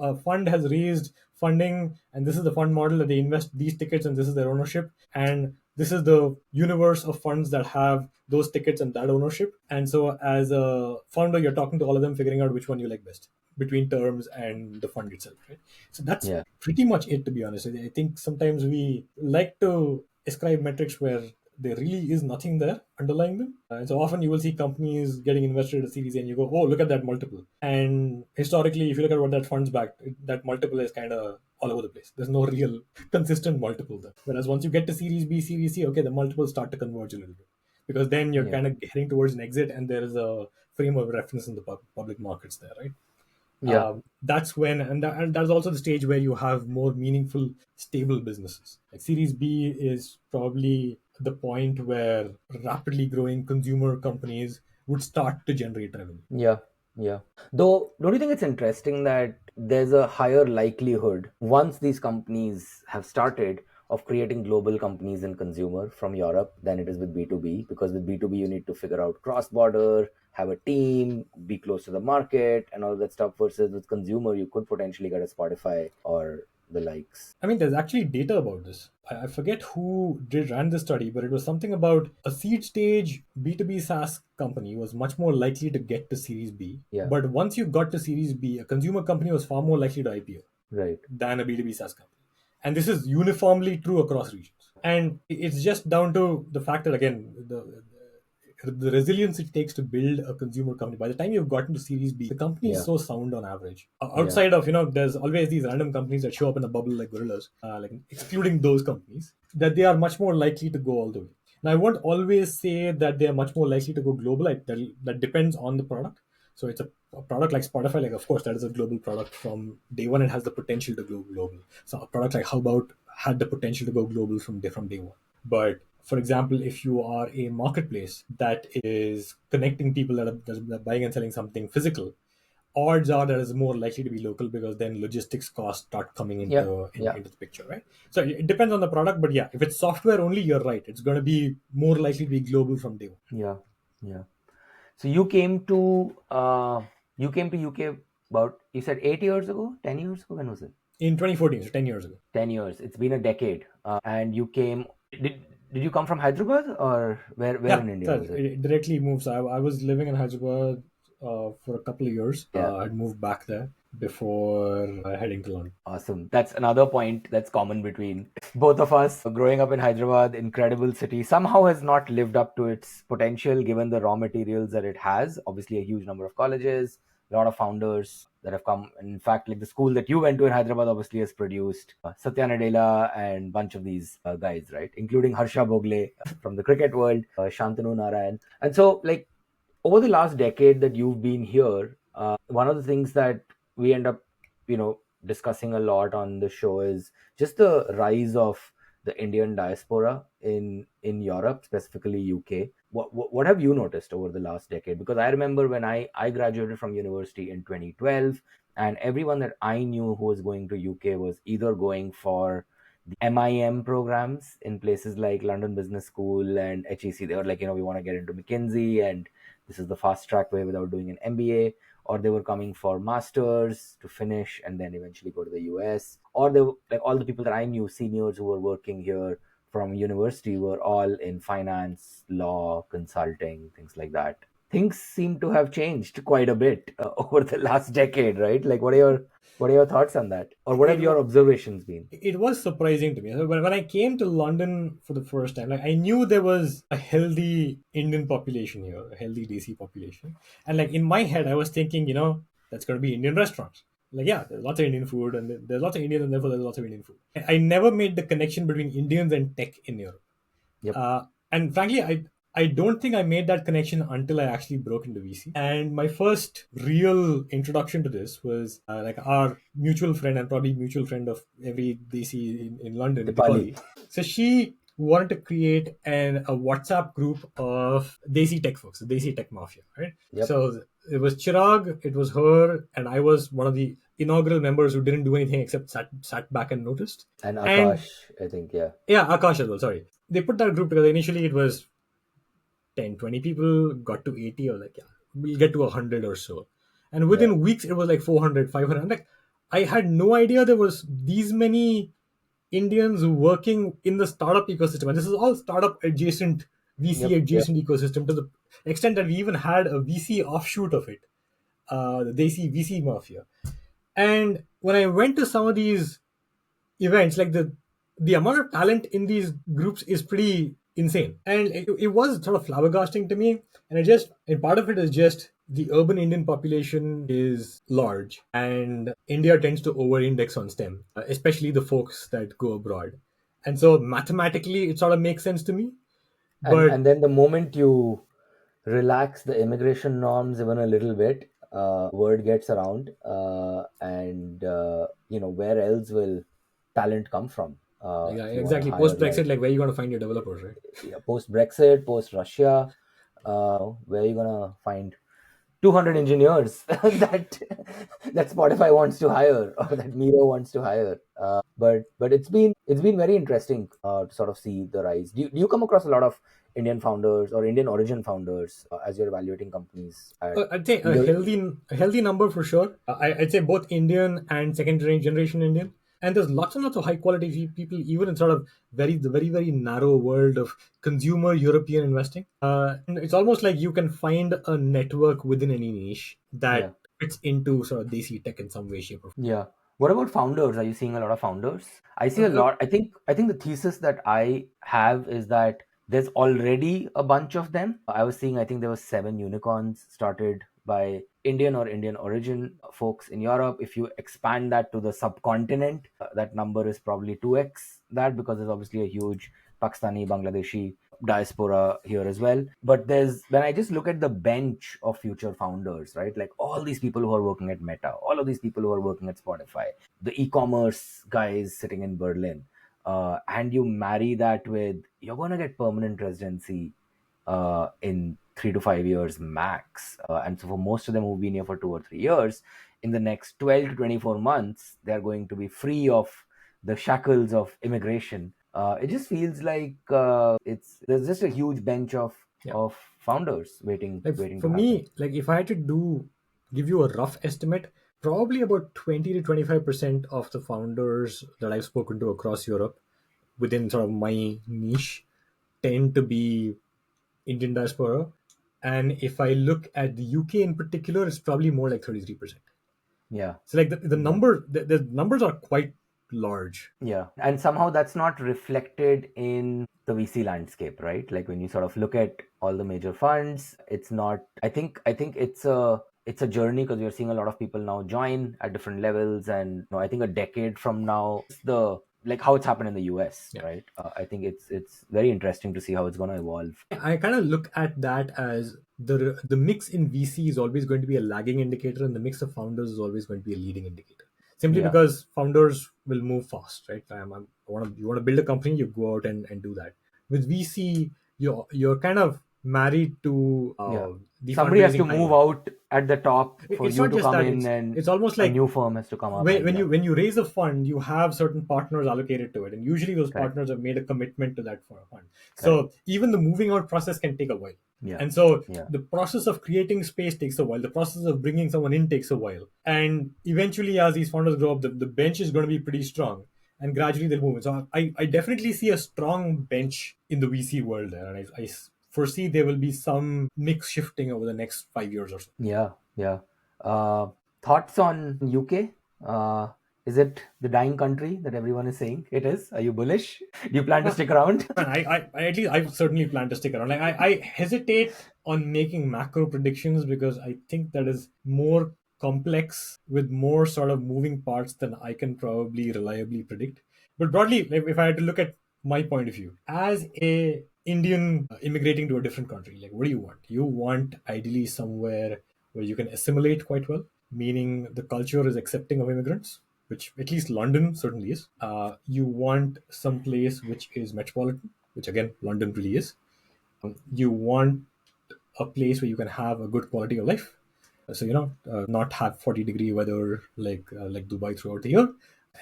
a fund has raised funding, and this is the fund model that they invest these tickets, and this is their ownership, and this is the universe of funds that have those tickets and that ownership. And so, as a founder, you're talking to all of them, figuring out which one you like best between terms and the fund itself, right? So that's Yeah. pretty much it, to be honest. I think sometimes we like to ascribe metrics where there really is nothing there underlying them. And so often you will see companies getting invested in a series A and you go, oh, look at that multiple. And historically, if you look at what that fund's back, that multiple is kind of all over the place. There's no real consistent multiple there. Whereas once you get to Series B, Series C, okay, the multiples start to converge a little bit. Because then you're Yeah. kind of heading towards an exit and there is a frame of reference in the public markets there, right? Yeah. That's when, and that's also the stage where you have more meaningful, stable businesses. Like Series B is probably the point where rapidly growing consumer companies would start to generate revenue. Yeah. Yeah. Though, don't you think it's interesting that there's a higher likelihood once these companies have started of creating global companies in consumer from Europe than it is with B2B? Because with B2B, you need to figure out cross border, have a team, be close to the market, and all that stuff. Versus with consumer, you could potentially get a Spotify or the likes. I mean, there's actually data about this. I forget who did ran the study, but it was something about a seed stage B2B SaaS company was much more likely to get to Series B. Yeah. But once you got to Series B, a consumer company was far more likely to IPO Right. than a B2B SaaS company. And this is uniformly true across regions. And it's just down to the fact that, again, the resilience it takes to build a consumer company. By the time you've gotten to Series B, the company is Yeah. so sound on average. Yeah. Outside of, there's always these random companies that show up in the bubble like gorillas, like excluding those companies, that they are much more likely to go all the way. Now, I won't always say that they are much more likely to go global. That depends on the product. So it's a product like Spotify, like of course that is a global product from day one. It has the potential to go global. So a product like How About had the potential to go global from day one. But for example, if you are a marketplace that is connecting people that are buying and selling something physical, odds are that is more likely to be local because then logistics costs start coming Yeah. into the picture, right? So it depends on the product, but yeah, if it's software only, you're right. It's going to be more likely to be global from day one. Yeah. Yeah. So you came to UK about, you said 8 years ago, 10 years ago. When was it? In 2014, so 10 years ago. 10 years. It's been a decade. And you came. Did you come from Hyderabad, or where Yeah, in India so was it? it directly moves. I was living in Hyderabad for a couple of years. Yeah. I'd moved back there before heading to London. Awesome. That's another point that's common between both of us. Growing up in Hyderabad, incredible city, somehow has not lived up to its potential given the raw materials that it has. Obviously, a huge number of colleges, a lot of founders that have come. In fact, like the school that you went to in Hyderabad obviously has produced Satya Nadella and bunch of these guys, right? Including Harsha Bogle from the cricket world, Shantanu Narayan. And so, like, over the last decade that you've been here, one of the things that we end up, discussing a lot on the show is just the rise of the Indian diaspora in Europe, specifically UK. What have you noticed over the last decade? Because I remember when I graduated from university in 2012, and everyone that I knew who was going to UK was either going for the MIM programs in places like London Business School and HEC. They were like, we want to get into McKinsey, and this is the fast track way without doing an MBA. Or they were coming for masters to finish and then eventually go to the US. Or they were like, all the people that I knew, seniors who were working here from university, were all in finance, law, consulting, things like that. Things seem to have changed quite a bit over the last decade, right? Like, what are your thoughts on that, or what have It your observations been? it was surprising to me. So when I came to London for the first time, like I knew there was a healthy Indian population here, a healthy DC population, and like in my head, I was thinking, that's going to be Indian restaurants. Like, yeah, there's lots of Indian food, and there's lots of Indians, and therefore there's lots of Indian food. I never made the connection between Indians and tech in Europe. Yep. And frankly, I don't think I made that connection until I actually broke into VC. And my first real introduction to this was like our mutual friend and probably mutual friend of every DC in London, Dipali. Dipali. So she wanted to create a WhatsApp group of Desi tech folks, the Desi tech mafia, right? Yep. So it was Chirag, it was her, and I was one of the inaugural members who didn't do anything except sat back and noticed. And And Akash, I think. Yeah. yeah, Akash as well, sorry. They put that group together. Initially, it was 10, 20 people, got to 80, or like, yeah, we'll get to 100 or so. And Yeah. within weeks, it was like 400, 500. I'm like, I had no idea there was these many Indians working in the startup ecosystem. And this is all startup adjacent, VC Yep. Yep. adjacent ecosystem to the extent that we even had a VC offshoot of it, the Desi VC mafia. And when I went to some of these events, like the amount of talent in these groups is pretty insane, and it was sort of flabbergasting to me. And part of it is just the urban Indian population is large, and India tends to over-index on STEM, especially the folks that go abroad. And so mathematically, it sort of makes sense to me. And But then the moment you relax the immigration norms even a little bit, word gets around, and where else will talent come from? yeah, If you want to exactly. hire, Post like, Brexit, like where are you going to find your developers, right? post Brexit, post Russia, where are you gonna find 200 engineers that Spotify wants to hire, or that Miro wants to hire? But it's been very interesting to sort of see the rise. Do you come across a lot of Indian founders or Indian origin founders as you're evaluating companies at I'd say either? a healthy number for sure. I'd say both Indian and second generation Indian. And there's lots and lots of high quality people, even in sort of very narrow world of consumer European investing. And it's almost like you can find a network within any niche Yeah. that fits into sort of desi tech in some way, shape, or Yeah. What about founders? Are you seeing a lot of founders? I see a form. lot. I think the thesis that I have is that there's already a bunch of them. I was seeing, I think there were 7 unicorns started by Indian or Indian origin folks in Europe. If you expand that to the subcontinent, that number is probably 2x that, because there's obviously a huge Pakistani, Bangladeshi diaspora here as well. But there's, when I just look at the bench of future founders, right? Like all these people who are working at Meta, all of these people who are working at Spotify, the e-commerce guys sitting in Berlin, and you marry that with, you're going to get permanent residency in 3 to 5 years max. And so for most of them who've been here for 2 or 3 years, in the next 12 to 24 months, they're going to be free of the shackles of immigration. It just feels like it's there's just a huge bench Yeah. of founders waiting Like waiting for to happen. me, like if I had to give you a rough estimate, probably about 20 to 25% of the founders that I've spoken to across Europe within sort of my niche tend to be Indian diaspora. And if I look at the UK in particular, it's probably more like 33%. Yeah. So like Yeah. the numbers are quite large. Yeah. And somehow that's not reflected in the VC landscape, right? Like when you sort of look at all the major funds, it's not, I think it's a journey, because we are seeing a lot of people now join at different levels. And I think a decade from now, it's the, like how it's happened in the US, Yeah. right? I think it's very interesting to see how it's going to evolve. I kind of look at that as the mix in VC is always going to be a lagging indicator, and the mix of founders is always going to be a leading indicator. Simply Yeah. because founders will move fast, right? You want to build a company, you go out and do that. With VC, you're kind of married to Yeah. the Somebody has fundraising to move timeline. out at the top for It's you not to just come that. in, and It's almost a like new firm has to come up. when And yeah, you raise a fund, you have certain partners allocated to it, and usually those correct, partners have made a commitment to that fund. correct. So even the moving out process can take a while, Yeah, and so yeah, the process of creating space takes a while. The process of bringing someone in takes a while, and eventually, as these founders grow up, the bench is going to be pretty strong, and gradually they'll move. So I definitely see a strong bench in the VC world there, and I foresee there will be some mix shifting over the next 5 years or so. yeah, yeah. Uh, Thoughts on UK? Is it the dying country that everyone is saying it is? Are you bullish? Do you plan to stick around? Man, I at least I certainly plan to stick around. Like I hesitate on making macro predictions because I think that is more complex with more sort of moving parts than I can probably reliably predict. But broadly, if I had to look at my point of view as a Indian immigrating to a different country, like what do you want? You want ideally somewhere where you can assimilate quite well, meaning the culture is accepting of immigrants, which at least London certainly is. You want some place which is metropolitan, which again London really is. You want a place where you can have a good quality of life. So not have 40-degree weather like Dubai throughout the year.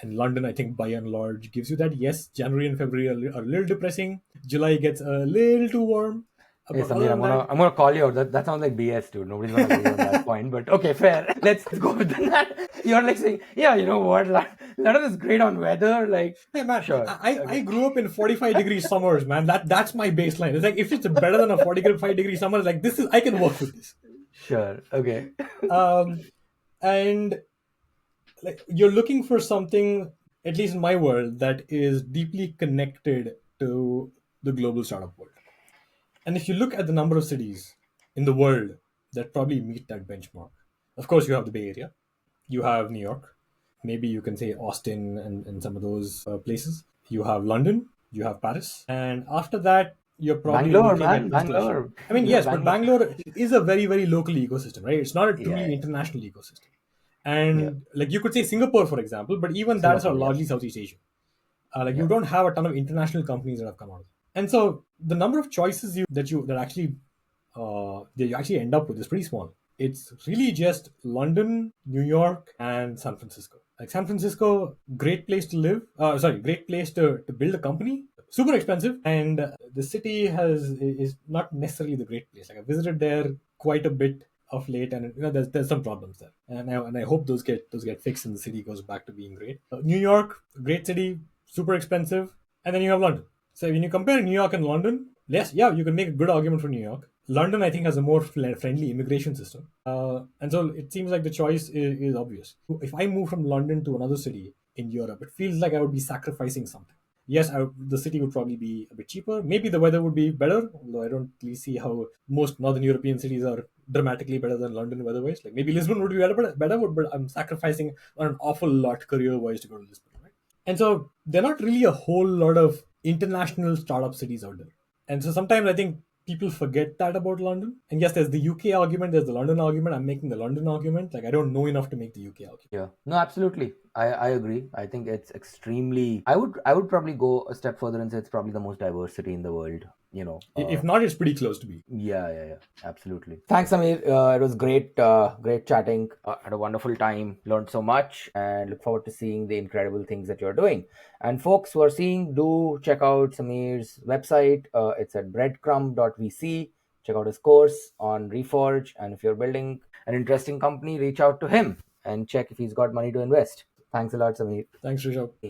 And London, I think by and large gives you that. Yes, January and February are a little depressing. July gets a little too warm. Hey But other Samir, than that, I'm gonna call you out. That sounds like BS, dude. Nobody's gonna agree on that point. But okay, fair. Let's go with that. You're like saying, yeah, you know what? London is great on weather. Like, hey man, sure, I okay, grew up in 45-degree summers, man. That's my baseline. It's like if it's better than a 45-degree summer, like this is I can work with this. sure, okay, Um, and like you're looking for something, at least in my world, that is deeply connected to the global startup world. And if you look at the number of cities in the world that probably meet that benchmark, of course you have the Bay Area, you have New York, maybe you can say Austin and some of those places. You have London, you have Paris, and after that, you're probably Bangalore, looking at man, constellation. Bangalore. I mean, You have yes, but Bangalore. Bangalore is a very local ecosystem, right? It's not a Yeah, truly international ecosystem. yeah. And like you could say Singapore, for example, but even that is Singapore, yeah, largely Southeast Asia. Like you yeah, don't have a ton of international companies that have come out of it. And so the number of choices that you actually end up with is pretty small. It's really just London, New York, and San Francisco. Like San Francisco, great place to live. Great place to build a company. Super expensive, and the city is not necessarily the great place. Like I visited there quite a bit of late, and there's some problems there, and I hope those get fixed and the city goes back to being great. New York, great city, super expensive, and then you have London. So when you compare New York and London, yes, yeah, you can make a good argument for New York. London, I think, has a more friendly immigration system, and so it seems like the choice is obvious. If I move from London to another city in Europe, it feels like I would be sacrificing something. Yes, the city would probably be a bit cheaper. Maybe the weather would be better, although I don't really see how most Northern European cities are dramatically better than London weather-wise. Like maybe Lisbon would be better, but I'm sacrificing on an awful lot career-wise to go to Lisbon, right? And so there are not really a whole lot of international startup cities out there. And so sometimes I think people forget that about London. And yes, there's the UK argument, there's the London argument. I'm making the London argument. Like I don't know enough to make the UK argument. Yeah, no, absolutely. I agree. I think it's extremely. I would probably go a step further and say it's probably the most diverse city in the world. If not, it's pretty close to be. Yeah, absolutely. Thanks, Amir. It was great, great chatting. Had a wonderful time. Learned so much, and look forward to seeing the incredible things that you're doing. And folks who are seeing, do check out Samir's website. It's at Breadcrumb.vc. Check out his course on Reforge, and if you're building an interesting company, reach out to him and check if he's got money to invest. Thanks a lot, Samir. Thanks, Rishabh.